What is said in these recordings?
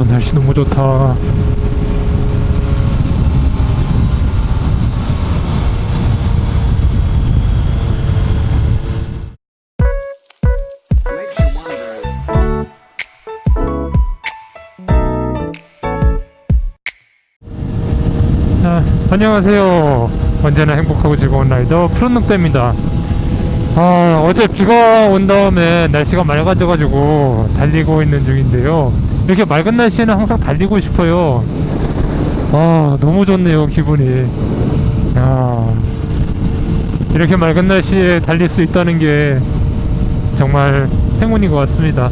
날씨 너무 좋다. 안녕하세요. 언제나 행복하고 즐거운 라이더 푸른늑대입니다. 어제 비가 온 다음에 날씨가 맑아져가지고 달리고 있는 중인데요. 이렇게 맑은 날씨에는 항상 달리고 싶어요. 너무 좋네요, 기분이. 이렇게 맑은 날씨에 달릴 수 있다는 게 정말 행운인 것 같습니다.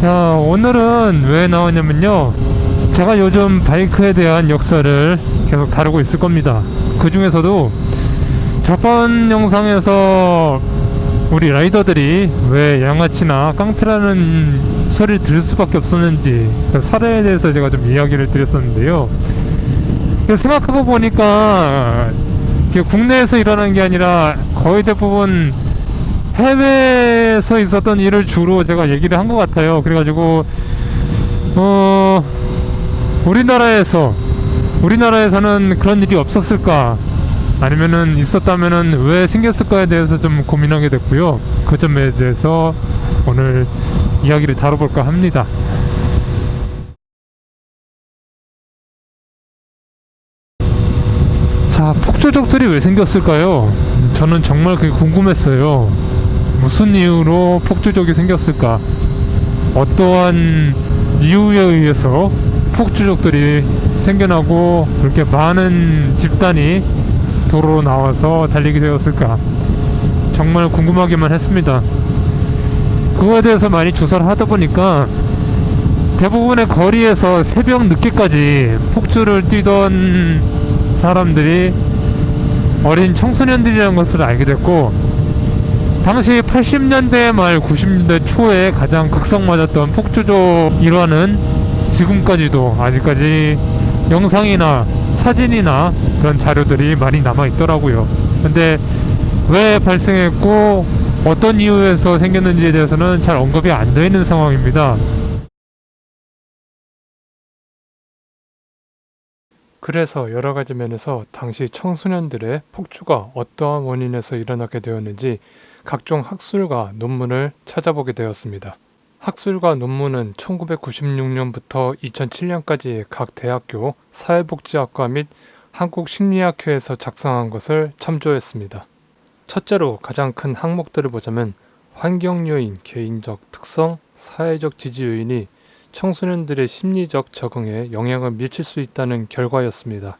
자, 오늘은 왜 나왔냐면요, 제가 요즘 바이크에 대한 역사를 계속 다루고 있을 겁니다. 그 중에서도 저번 영상에서 우리 라이더들이 왜 양아치나 깡패라는 소리를 들을 수밖에 없었는지 그 사례에 대해서 제가 좀 이야기를 드렸었는데요. 생각하고 보니까 국내에서 일어난 게 아니라 거의 대부분 해외에서 있었던 일을 주로 제가 얘기를 한 것 같아요. 그래가지고 우리나라에서는 그런 일이 없었을까, 아니면은 있었다면은 왜 생겼을까에 대해서 좀 고민하게 됐고요. 그 점에 대해서 오늘 이야기를 다뤄볼까 합니다. 자, 폭주족들이 왜 생겼을까요? 저는 정말 그게 궁금했어요. 무슨 이유로 폭주족이 생겼을까? 어떠한 이유에 의해서 폭주족들이 생겨나고 그렇게 많은 집단이 도로로 나와서 달리게 되었을까? 정말 궁금하기만 했습니다. 그거에 대해서 많이 조사를 하다 보니까 대부분의 거리에서 새벽 늦게까지 폭주를 뛰던 사람들이 어린 청소년들이라는 것을 알게 됐고, 당시 80년대 말 90년대 초에 가장 극성맞았던 폭주족 일화는 지금까지도 아직까지 영상이나 사진이나 그런 자료들이 많이 남아 있더라고요. 근데 왜 발생했고 어떤 이유에서 생겼는지에 대해서는 잘 언급이 안 되어 있는 상황입니다. 그래서 여러 가지 면에서 당시 청소년들의 폭주가 어떠한 원인에서 일어나게 되었는지 각종 학술과 논문을 찾아보게 되었습니다. 학술과 논문은 1996년부터 2007년까지 각 대학교 사회복지학과 및 한국심리학회에서 작성한 것을 참조했습니다. 첫째로 가장 큰 항목들을 보자면 환경요인, 개인적 특성, 사회적 지지 요인이 청소년들의 심리적 적응에 영향을 미칠 수 있다는 결과였습니다.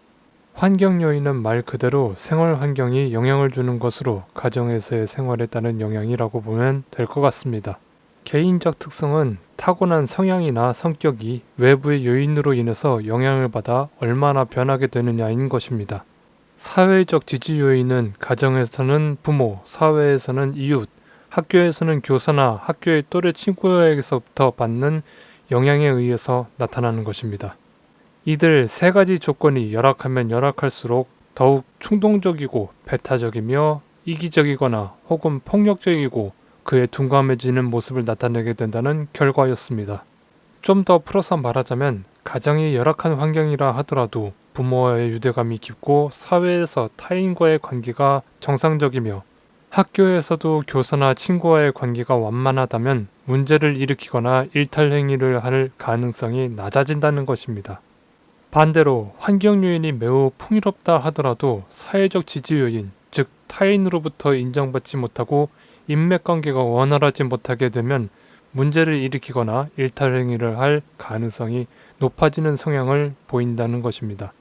환경 요인은 말 그대로 생활 환경이 영향을 주는 것으로 가정에서의 생활에 따른 영향이라고 보면 될 것 같습니다. 개인적 특성은 타고난 성향이나 성격이 외부의 요인으로 인해서 영향을 받아 얼마나 변하게 되느냐인 것입니다. 사회적 지지 요인은 가정에서는 부모, 사회에서는 이웃, 학교에서는 교사나 학교의 또래 친구에게서부터 받는 영향에 의해서 나타나는 것입니다. 이들 세 가지 조건이 열악하면 열악할수록 더욱 충동적이고 배타적이며 이기적이거나 혹은 폭력적이고 그에 둔감해지는 모습을 나타내게 된다는 결과였습니다. 좀 더 풀어서 말하자면 가정이 열악한 환경이라 하더라도 부모와의 유대감이 깊고 사회에서 타인과의 관계가 정상적이며 학교에서도 교사나 친구와의 관계가 완만하다면 문제를 일으키거나 일탈 행위를 할 가능성이 낮아진다는 것입니다. 반대로 환경 요인이 매우 풍요롭다 하더라도 사회적 지지 요인, 즉 타인으로부터 인정받지 못하고 인맥관계가 원활하지 못하게 되면 문제를 일으키거나 일탈 행위를 할 가능성이 높아지는 성향을 보인다는 것입니다.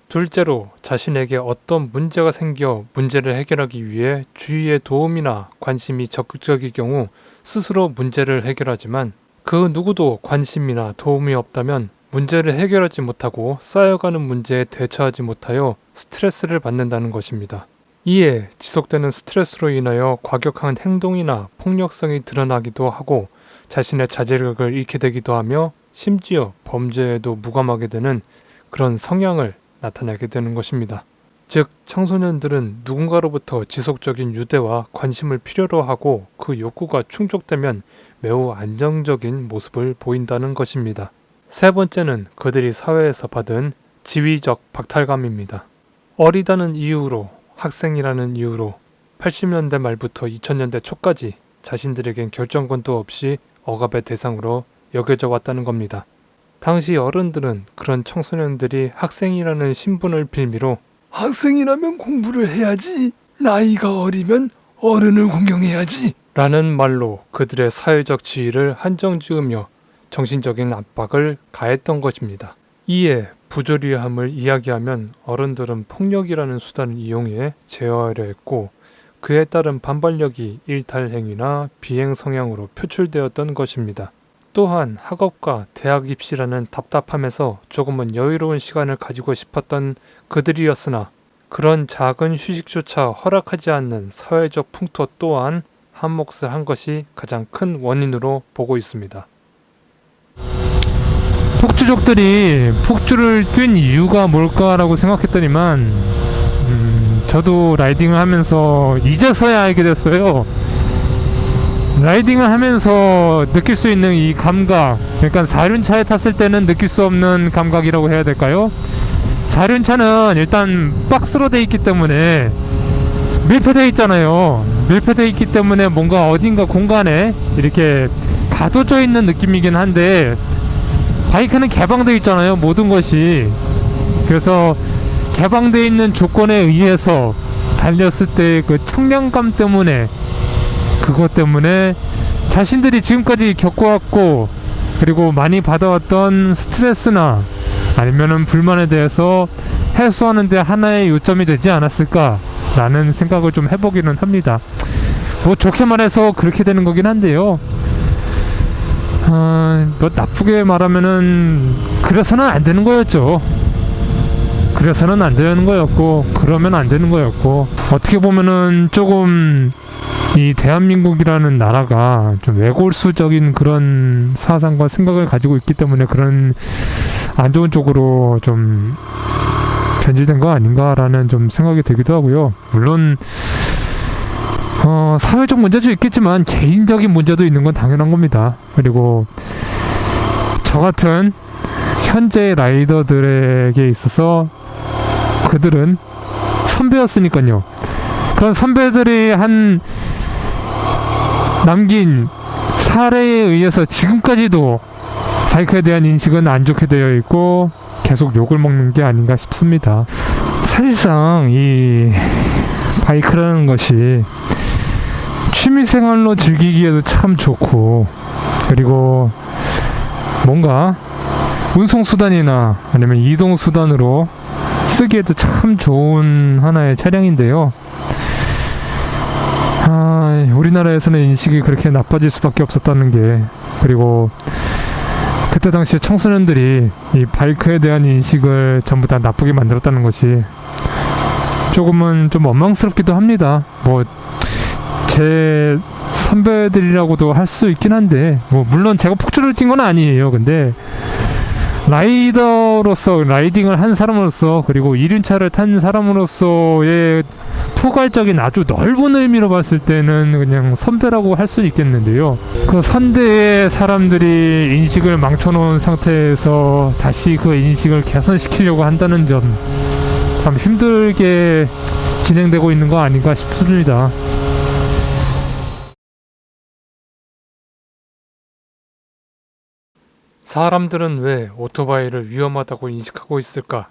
둘째로 자신에게 어떤 문제가 생겨 문제를 해결하기 위해 주위의 도움이나 관심이 적극적일 경우 스스로 문제를 해결하지만 그 누구도 관심이나 도움이 없다면 문제를 해결하지 못하고 쌓여가는 문제에 대처하지 못하여 스트레스를 받는다는 것입니다. 이에 지속되는 스트레스로 인하여 과격한 행동이나 폭력성이 드러나기도 하고 자신의 자제력을 잃게 되기도 하며 심지어 범죄에도 무감하게 되는 그런 성향을 나타내게 되는 것입니다. 즉 청소년들은 누군가로부터 지속적인 유대와 관심을 필요로 하고 그 욕구가 충족되면 매우 안정적인 모습을 보인다는 것입니다. 세 번째는 그들이 사회에서 받은 지위적 박탈감입니다. 어리다는 이유로, 학생이라는 이유로 80년대 말부터 2000년대 초까지 자신들에겐 결정권도 없이 억압의 대상으로 여겨져 왔다는 겁니다. 당시 어른들은 그런 청소년들이 학생이라는 신분을 빌미로 학생이라면 공부를 해야지. 나이가 어리면 어른을 공경해야지. 라는 말로 그들의 사회적 지위를 한정 지으며 정신적인 압박을 가했던 것입니다. 이에 부조리함을 이야기하면 어른들은 폭력이라는 수단을 이용해 제어하려 했고 그에 따른 반발력이 일탈행위나 비행 성향으로 표출되었던 것입니다. 또한 학업과 대학 입시라는 답답함에서 조금은 여유로운 시간을 가지고 싶었던 그들이었으나 그런 작은 휴식조차 허락하지 않는 사회적 풍토 또한 한 몫을 한 것이 가장 큰 원인으로 보고 있습니다. 폭주족들이 폭주를 뛴 이유가 뭘까라고 생각했더니만 저도 라이딩을 하면서 이제서야 알게 됐어요. 라이딩을 하면서 느낄 수 있는 이 감각, 그러니까 4륜차에 탔을 때는 느낄 수 없는 감각이라고 해야 될까요? 4륜차는 일단 박스로 돼 있기 때문에 밀폐되어 있잖아요. 밀폐되어 있기 때문에 뭔가 어딘가 공간에 이렇게 가둬져 있는 느낌이긴 한데 바이크는 개방되어 있잖아요. 모든 것이. 그래서 개방되어 있는 조건에 의해서 달렸을 때 그 청량감 때문에, 그것 때문에 자신들이 지금까지 겪어왔고 그리고 많이 받아왔던 스트레스나 아니면은 불만에 대해서 해소하는 데 하나의 요점이 되지 않았을까 라는 생각을 좀 해보기는 합니다. 뭐 좋게 말해서 그렇게 되는 거긴 한데요, 뭐 나쁘게 말하면은 그래서는 안 되는 거였죠. 그래서는 안 되는 거였고, 그러면 안 되는 거였고, 어떻게 보면은 조금 이 대한민국이라는 나라가 좀 외골수적인 그런 사상과 생각을 가지고 있기 때문에 그런 안 좋은 쪽으로 좀 변질된 거 아닌가라는 좀 생각이 들기도 하고요. 물론 사회적 문제도 있겠지만 개인적인 문제도 있는 건 당연한 겁니다. 그리고 저 같은 현재 라이더들에게 있어서 그들은 선배였으니까요. 그런 선배들이 한 남긴 사례에 의해서 지금까지도 바이크에 대한 인식은 안 좋게 되어 있고 계속 욕을 먹는 게 아닌가 싶습니다. 사실상 이 바이크라는 것이 취미생활로 즐기기에도 참 좋고, 그리고 뭔가 운송수단이나 아니면 이동수단으로 쓰기에도 참 좋은 하나의 차량인데요. 우리나라에서는 인식이 그렇게 나빠질 수밖에 없었다는 게, 그리고 그때 당시에 청소년들이 이 바이크에 대한 인식을 전부 다 나쁘게 만들었다는 것이 조금은 좀 원망스럽기도 합니다. 뭐 제 선배들이라고도 할 수 있긴 한데, 뭐 물론 제가 폭주를 뛴 건 아니에요. 근데 라이더로서, 라이딩을 한 사람으로서, 그리고 1륜차를 탄 사람으로서의 포괄적인 아주 넓은 의미로 봤을 때는 그냥 선배라고 할 수 있겠는데요. 그 선대의 사람들이 인식을 망쳐놓은 상태에서 다시 그 인식을 개선시키려고 한다는 점, 참 힘들게 진행되고 있는 거 아닌가 싶습니다. 사람들은 왜 오토바이를 위험하다고 인식하고 있을까?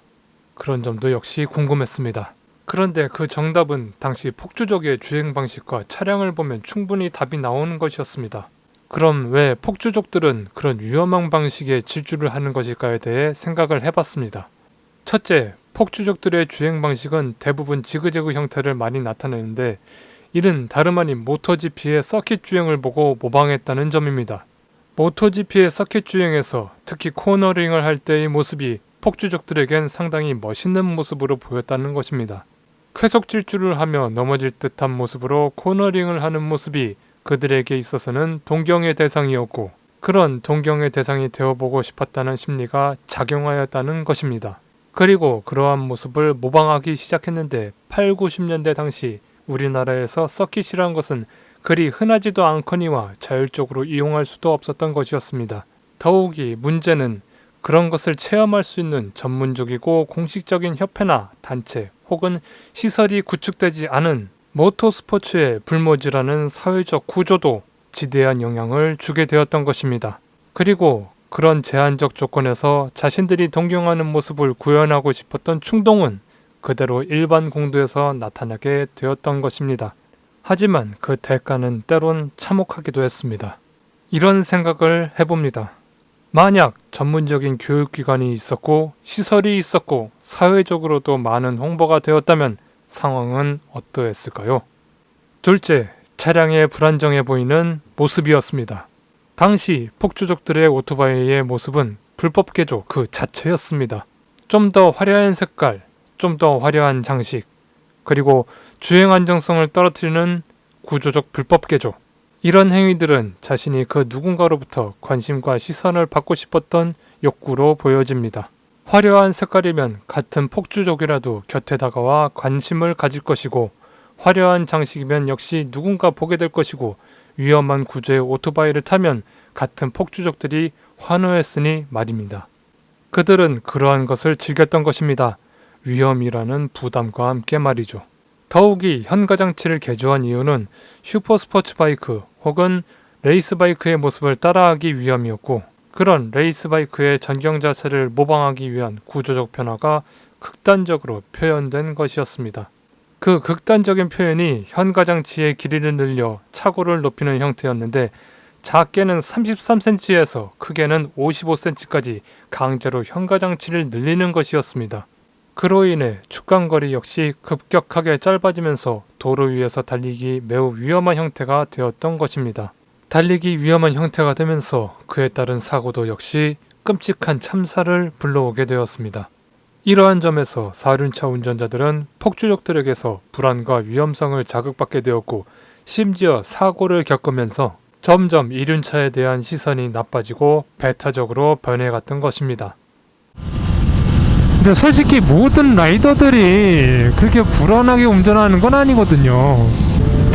그런 점도 역시 궁금했습니다. 그런데 그 정답은 당시 폭주족의 주행 방식과 차량을 보면 충분히 답이 나오는 것이었습니다. 그럼 왜 폭주족들은 그런 위험한 방식의 질주를 하는 것일까에 대해 생각을 해봤습니다. 첫째, 폭주족들의 주행 방식은 대부분 지그재그 형태를 많이 나타내는데 이는 다름 아닌 모터GP의 서킷 주행을 보고 모방했다는 점입니다. 모터GP의 서킷 주행에서 특히 코너링을 할 때의 모습이 폭주족들에겐 상당히 멋있는 모습으로 보였다는 것입니다. 쾌속 질주를 하며 넘어질 듯한 모습으로 코너링을 하는 모습이 그들에게 있어서는 동경의 대상이었고, 그런 동경의 대상이 되어보고 싶었다는 심리가 작용하였다는 것입니다. 그리고 그러한 모습을 모방하기 시작했는데 8, 90년대 당시 우리나라에서 서킷이란 것은 그리 흔하지도 않거니와 자율적으로 이용할 수도 없었던 것이었습니다. 더욱이 문제는 그런 것을 체험할 수 있는 전문적이고 공식적인 협회나 단체 혹은 시설이 구축되지 않은 모터스포츠의 불모지라는 사회적 구조도 지대한 영향을 주게 되었던 것입니다. 그리고 그런 제한적 조건에서 자신들이 동경하는 모습을 구현하고 싶었던 충동은 그대로 일반 공도에서 나타나게 되었던 것입니다. 하지만 그 대가는 때론 참혹하기도 했습니다. 이런 생각을 해봅니다. 만약 전문적인 교육기관이 있었고 시설이 있었고 사회적으로도 많은 홍보가 되었다면 상황은 어떠했을까요? 둘째, 차량의 불안정해 보이는 모습이었습니다. 당시 폭주족들의 오토바이의 모습은 불법 개조 그 자체였습니다. 좀 더 화려한 색깔, 좀 더 화려한 장식, 그리고 주행 안정성을 떨어뜨리는 구조적 불법 개조. 이런 행위들은 자신이 그 누군가로부터 관심과 시선을 받고 싶었던 욕구로 보여집니다. 화려한 색깔이면 같은 폭주족이라도 곁에 다가와 관심을 가질 것이고, 화려한 장식이면 역시 누군가 보게 될 것이고, 위험한 구조의 오토바이를 타면 같은 폭주족들이 환호했으니 말입니다. 그들은 그러한 것을 즐겼던 것입니다. 위험이라는 부담과 함께 말이죠. 더욱이 현가장치를 개조한 이유는 슈퍼스포츠 바이크 혹은 레이스 바이크의 모습을 따라하기 위함이었고, 그런 레이스 바이크의 전경 자세를 모방하기 위한 구조적 변화가 극단적으로 표현된 것이었습니다. 그 극단적인 표현이 현가장치의 길이를 늘려 차고를 높이는 형태였는데, 작게는 33cm에서 크게는 55cm까지 강제로 현가장치를 늘리는 것이었습니다. 그로 인해 축간거리 역시 급격하게 짧아지면서 도로 위에서 달리기 매우 위험한 형태가 되었던 것입니다. 달리기 위험한 형태가 되면서 그에 따른 사고도 역시 끔찍한 참사를 불러오게 되었습니다. 이러한 점에서 사륜차 운전자들은 폭주족들에게서 불안과 위험성을 자극받게 되었고, 심지어 사고를 겪으면서 점점 이륜차에 대한 시선이 나빠지고 배타적으로 변해갔던 것입니다. 근데 솔직히 모든 라이더들이 그렇게 불안하게 운전하는 건 아니거든요.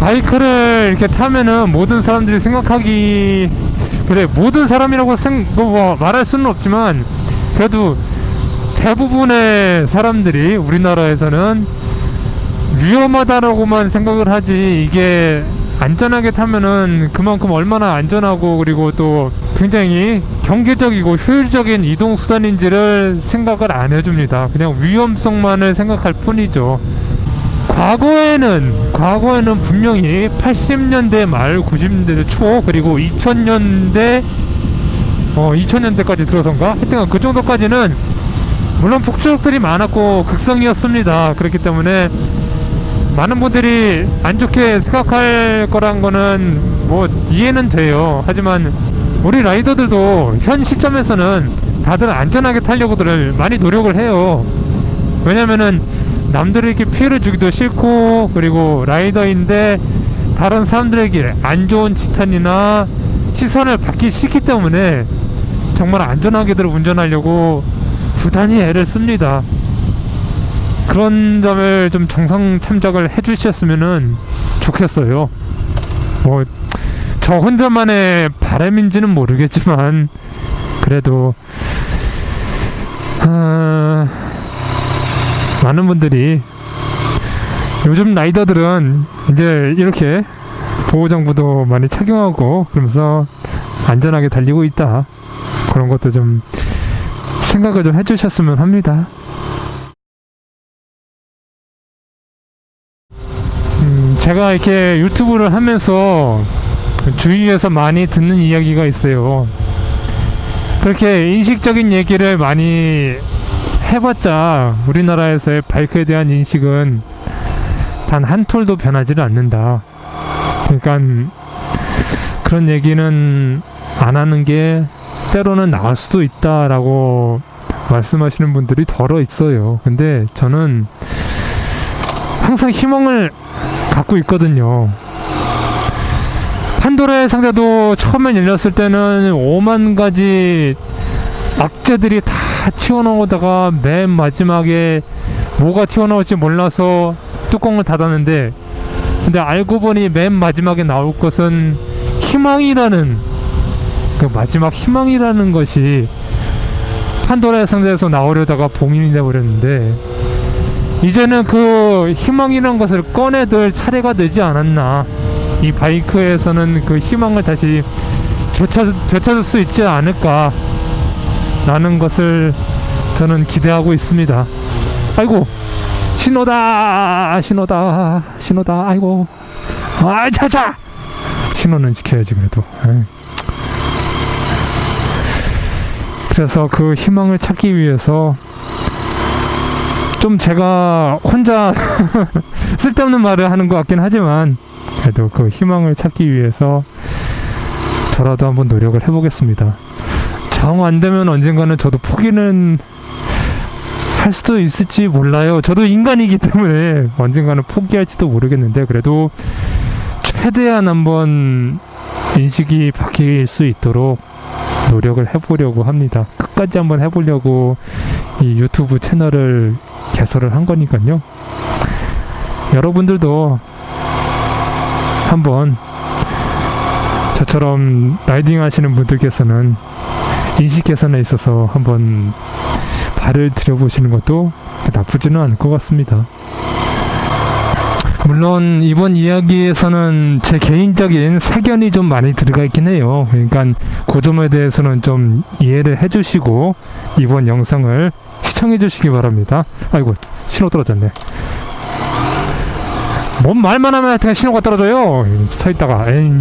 바이크를 이렇게 타면은 모든 사람들이 생각하기, 그래 모든 사람이라고 말할 수는 없지만 그래도 대부분의 사람들이 우리나라에서는 위험하다라고만 생각을 하지, 이게 안전하게 타면은 그만큼 얼마나 안전하고 그리고 또 굉장히 경제적이고 효율적인 이동수단인지를 생각을 안 해줍니다. 그냥 위험성만을 생각할 뿐이죠. 과거에는 분명히 80년대 말 90년대 초 그리고 2000년대까지 들어선가? 하여튼 그 정도까지는 물론 폭주족들이 많았고 극성이었습니다. 그렇기 때문에 많은 분들이 안 좋게 생각할 거란 거는 뭐 이해는 돼요. 하지만 우리 라이더들도 현 시점에서는 다들 안전하게 타려고들 많이 노력을 해요. 왜냐면은 남들에게 피해를 주기도 싫고, 그리고 라이더인데 다른 사람들에게 안 좋은 지탄이나 시선을 받기 싫기 때문에 정말 안전하게들 운전하려고 부단히 애를 씁니다. 그런 점을 좀 정상 참작을 해주셨으면 좋겠어요. 뭐 저 혼자만의 바람인지는 모르겠지만 그래도 많은 분들이, 요즘 라이더들은 이제 이렇게 보호장구도 많이 착용하고 그러면서 안전하게 달리고 있다, 그런 것도 좀 생각을 좀 해주셨으면 합니다. 제가 이렇게 유튜브를 하면서 주위에서 많이 듣는 이야기가 있어요. 그렇게 인식적인 얘기를 많이 해봤자 우리나라에서의 바이크에 대한 인식은 단 한 톨도 변하지를 않는다. 그러니까 그런 얘기는 안 하는 게 때로는 나을 수도 있다라고 말씀하시는 분들이 덜어 있어요. 근데 저는 항상 희망을 갖고 있거든요. 판도라의 상자도 처음에 열렸을 때는 5만 가지 악재들이 다 튀어나오다가 맨 마지막에 뭐가 튀어나올지 몰라서 뚜껑을 닫았는데, 근데 알고 보니 맨 마지막에 나올 것은 희망이라는, 그 마지막 희망이라는 것이 판도라의 상자에서 나오려다가 봉인이 돼버렸는데 이제는 그 희망이라는 것을 꺼내들 차례가 되지 않았나. 이 바이크에서는 그 희망을 다시 되찾을 수 있지 않을까 라는 것을 저는 기대하고 있습니다. 아이고, 신호다. 아이고, 자자. 신호는 지켜야지 그래도. 에이. 그래서 그 희망을 찾기 위해서 좀 제가 혼자 쓸데없는 말을 하는 것 같긴 하지만 그래도 그 희망을 찾기 위해서 저라도 한번 노력을 해보겠습니다. 정 안되면 언젠가는 저도 포기는 할 수도 있을지 몰라요. 저도 인간이기 때문에 언젠가는 포기할지도 모르겠는데 그래도 최대한 한번 인식이 바뀔 수 있도록 노력을 해보려고 합니다. 끝까지 한번 해보려고 이 유튜브 채널을 개설을 한 거니까요. 여러분들도 한번 저처럼 라이딩 하시는 분들께서는 인식 개선에 있어서 한번 발을 들여보시는 것도 나쁘지는 않을 것 같습니다. 물론 이번 이야기에서는 제 개인적인 사견이 좀 많이 들어가 있긴 해요. 그러니까 그 점에 대해서는 좀 이해를 해주시고 이번 영상을 시청해 주시기 바랍니다. 아이고, 신호 떨어졌네. 뭔 말만 하면 하여튼 신호가 떨어져요. 서 있다가 에이.